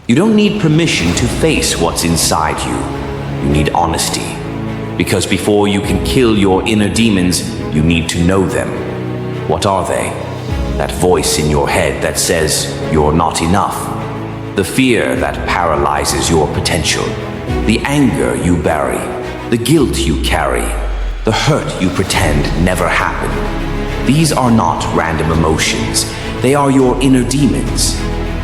You don't need permission to face what's inside you. You need honesty. Because before you can kill your inner demons, you need to know them. What are they? That voice in your head that says you're not enough. The fear that paralyzes your potential. The anger you bury. The guilt you carry. The hurt you pretend never happened. These are not random emotions. They are your inner demons.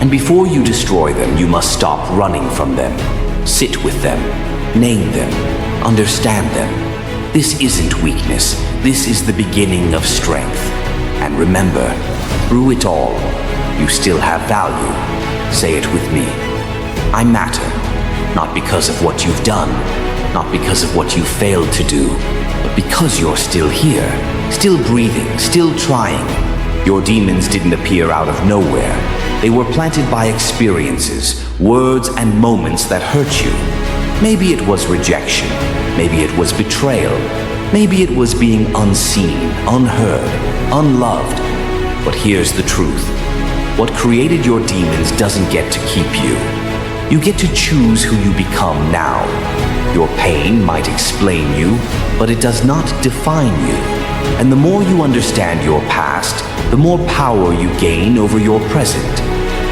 And before you destroy them, you must stop running from them. Sit with them. Name them. Understand them. This isn't weakness. This is the beginning of strength. And remember, through it all, you still have value. Say it with me. I matter. Not because of what you've done. Not because of what you failed to do. But because you're still here. Still breathing. Still trying. Your demons didn't appear out of nowhere. They were planted by experiences, words, and moments that hurt you. Maybe it was rejection. Maybe it was betrayal. Maybe it was being unseen, unheard, unloved. But here's the truth. What created your demons doesn't get to keep you. You get to choose who you become now. Your pain might explain you, but it does not define you. And the more you understand your past, the more power you gain over your present.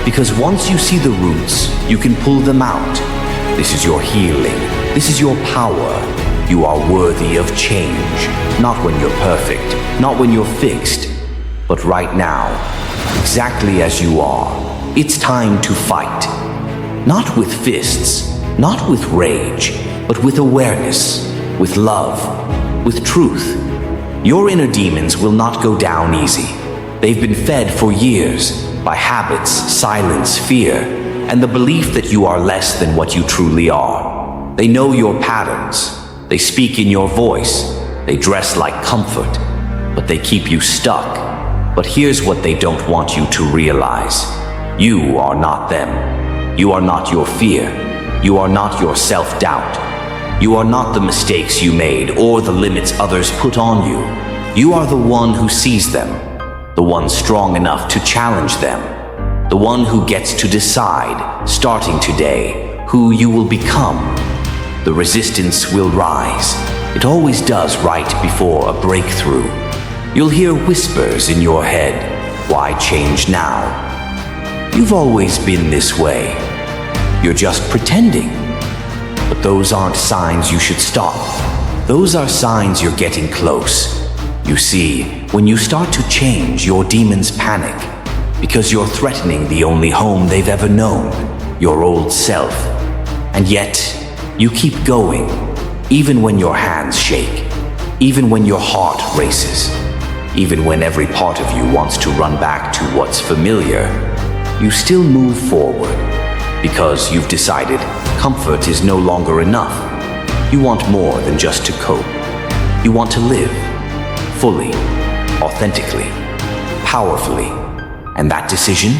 Because once you see the roots, you can pull them out. This is your healing. This is your power. You are worthy of change. Not when you're perfect, not when you're fixed, but right now, exactly as you are. It's time to fight. Not with fists, not with rage, but with awareness, with love, with truth. Your inner demons will not go down easy. They've been fed for years by habits, silence, fear, and the belief that you are less than what you truly are. They know your patterns. They speak in your voice. They dress like comfort, but they keep you stuck. But here's what they don't want you to realize. You are not them. You are not your fear. You are not your self-doubt. You are not the mistakes you made or the limits others put on you. You are the one who sees them, the one strong enough to challenge them, the one who gets to decide, starting today, who you will become. The resistance will rise. It always does right before a breakthrough. You'll hear whispers in your head. Why change now? You've always been this way. You're just pretending. But those aren't signs you should stop. Those are signs you're getting close. You see, when you start to change, your demons panic because you're threatening the only home they've ever known, your old self. And yet, you keep going, even when your hands shake, even when your heart races, even when every part of you wants to run back to what's familiar. You still move forward because you've decided comfort is no longer enough. You want more than just to cope. You want to live fully, authentically, powerfully. And that decision,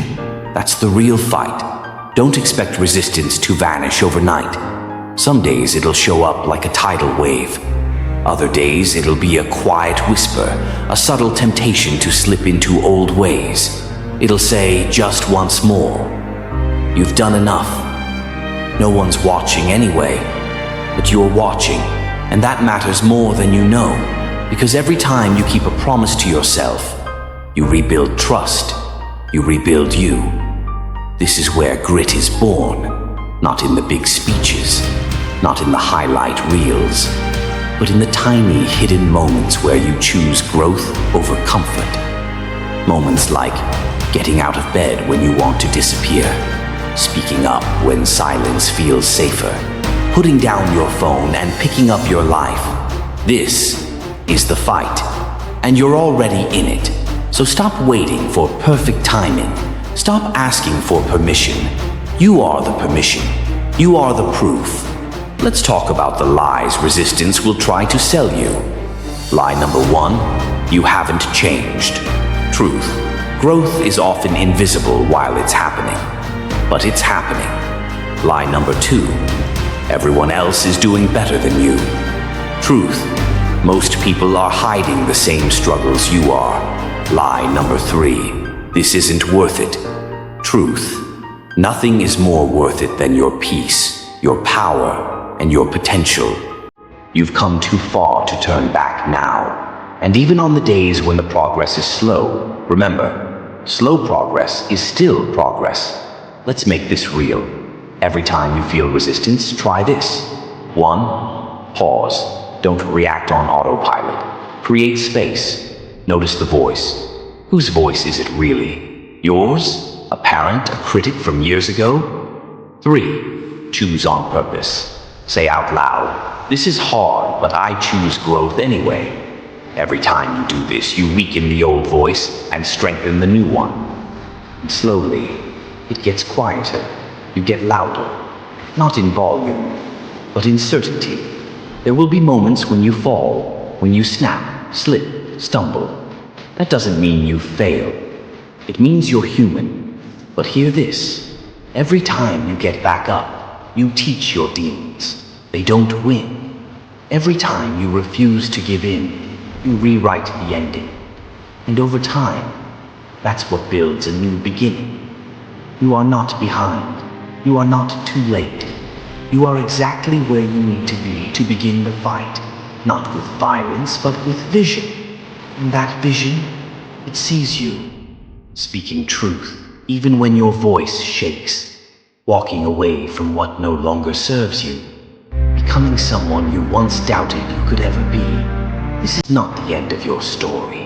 that's the real fight. Don't expect resistance to vanish overnight. Some days it'll show up like a tidal wave. Other days it'll be a quiet whisper, a subtle temptation to slip into old ways. It'll say just once more, you've done enough. No one's watching anyway, but you're watching, and that matters more than you know, because every time you keep a promise to yourself, you rebuild trust, you rebuild you. This is where grit is born, not in the big speeches, not in the highlight reels, but in the tiny hidden moments where you choose growth over comfort. Moments like getting out of bed when you want to disappear, speaking up when silence feels safer, putting down your phone and picking up your life. This is the fight, and you're already in it. So stop waiting for perfect timing. Stop asking for permission. You are the permission. You are the proof. Let's talk about the lies resistance will try to sell you. Lie number 1, you haven't changed. Truth. Growth is often invisible while it's happening, but it's happening. Lie number 2, everyone else is doing better than you. Truth. Most people are hiding the same struggles you are. Lie number 3, this isn't worth it. Truth. Nothing is more worth it than your peace, your power, and your potential. You've come too far to turn back now. And even on the days when the progress is slow, remember, slow progress is still progress. Let's make this real. Every time you feel resistance, try this. 1. Pause. Don't react on autopilot. Create space. Notice the voice. Whose voice is it really? Yours? A parent? A critic from years ago? 3. Choose on purpose. Say out loud, "This is hard, but I choose growth anyway." Every time you do this, you weaken the old voice and strengthen the new one. And slowly, it gets quieter. You get louder. Not in volume, but in certainty. There will be moments when you fall, when you snap, slip, stumble. That doesn't mean you fail. It means you're human. But hear this. Every time you get back up, you teach your demons. They don't win. Every time you refuse to give in, you rewrite the ending. And over time, that's what builds a new beginning. You are not behind. You are not too late. You are exactly where you need to be to begin the fight. Not with violence, but with vision. And that vision, it sees you. Speaking truth, even when your voice shakes. Walking away from what no longer serves you. Becoming someone you once doubted you could ever be. This is not the end of your story.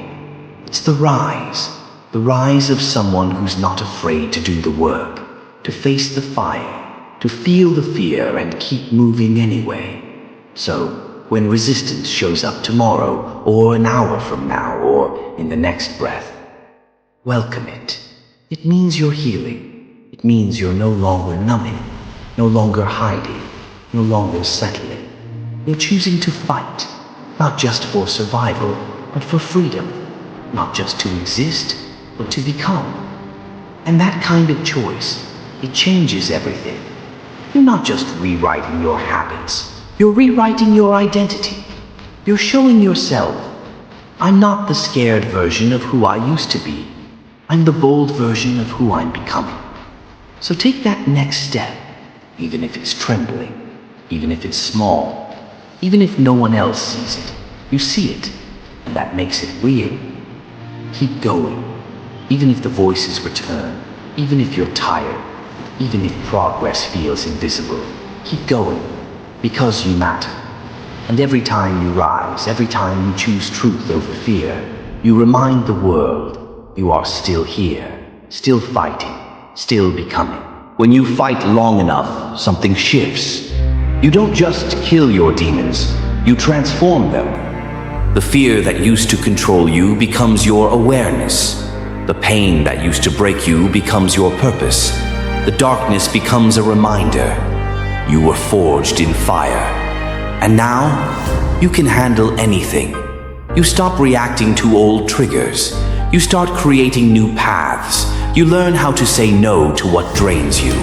It's the rise of someone who's not afraid to do the work, to face the fire, to feel the fear and keep moving anyway. So, when resistance shows up tomorrow, or an hour from now, or in the next breath, welcome it. It means you're healing. It means you're no longer numbing, no longer hiding, no longer settling. You're choosing to fight, not just for survival, but for freedom. Not just to exist, but to become. And that kind of choice, it changes everything. You're not just rewriting your habits, you're rewriting your identity. You're showing yourself, I'm not the scared version of who I used to be. I'm the bold version of who I'm becoming. So take that next step, even if it's trembling. Even if it's small, even if no one else sees it, you see it, and that makes it real. Keep going, even if the voices return, even if you're tired, even if progress feels invisible. Keep going, because you matter. And every time you rise, every time you choose truth over fear, you remind the world you are still here, still fighting, still becoming. When you fight long enough, something shifts. You don't just kill your demons, you transform them. The fear that used to control you becomes your awareness. The pain that used to break you becomes your purpose. The darkness becomes a reminder. You were forged in fire. And now, you can handle anything. You stop reacting to old triggers. You start creating new paths. You learn how to say no to what drains you.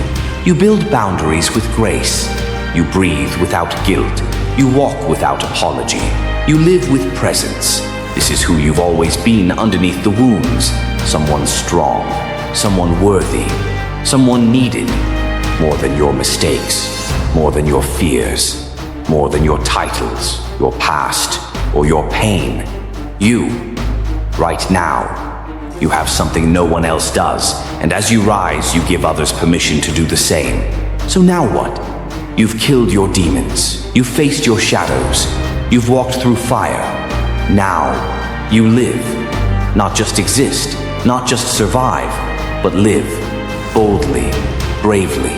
You build boundaries with grace. You breathe without guilt. You walk without apology. You live with presence. This is who you've always been underneath the wounds. Someone strong, someone worthy, someone needed. More than your mistakes, more than your fears, more than your titles, your past, or your pain. You, right now, you have something no one else does, and as you rise, you give others permission to do the same. So now what? You've killed your demons. You've faced your shadows. You've walked through fire. Now, you live. Not just exist, not just survive, but live. Boldly, bravely,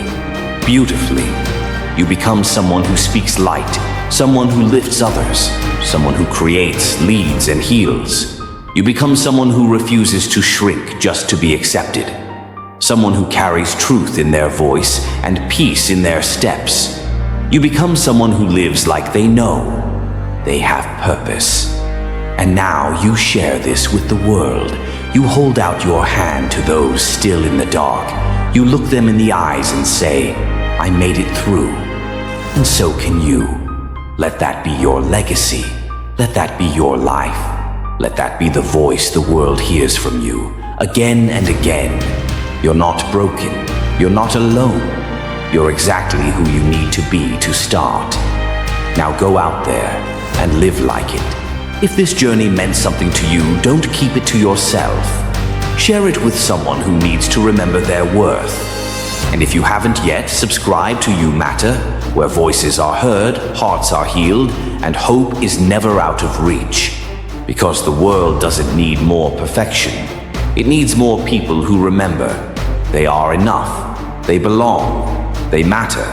beautifully. You become someone who speaks light, someone who lifts others, someone who creates, leads, and heals. You become someone who refuses to shrink just to be accepted. Someone who carries truth in their voice and peace in their steps. You become someone who lives like they know. They have purpose. And now you share this with the world. You hold out your hand to those still in the dark. You look them in the eyes and say, I made it through. And so can you. Let that be your legacy. Let that be your life. Let that be the voice the world hears from you, again and again. You're not broken. You're not alone. You're exactly who you need to be to start. Now go out there and live like it. If this journey meant something to you, don't keep it to yourself. Share it with someone who needs to remember their worth. And if you haven't yet, subscribe to You Matter, where voices are heard, hearts are healed, and hope is never out of reach. Because the world doesn't need more perfection. It needs more people who remember they are enough, they belong, they matter.